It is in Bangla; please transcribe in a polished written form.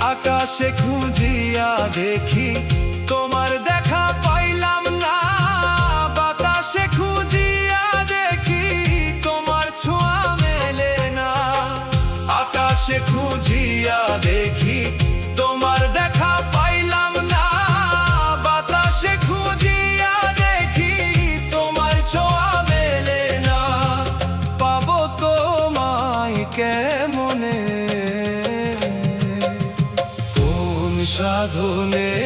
আকাশে খুঁজিয়া দেখি তোমার দেখা পাইলাম না, বাতাসে খুঁজিয়া দেখি তোমার ছোঁয়া মেলে না। আকাশে খুঁজিয়া দেখি তোমার দেখা পাইলাম না, বাতাসে খুঁজিয়া দেখি তোমার ছোঁয়া মেলে না। পাবো তোমায় কেমনে, কোন সাধনে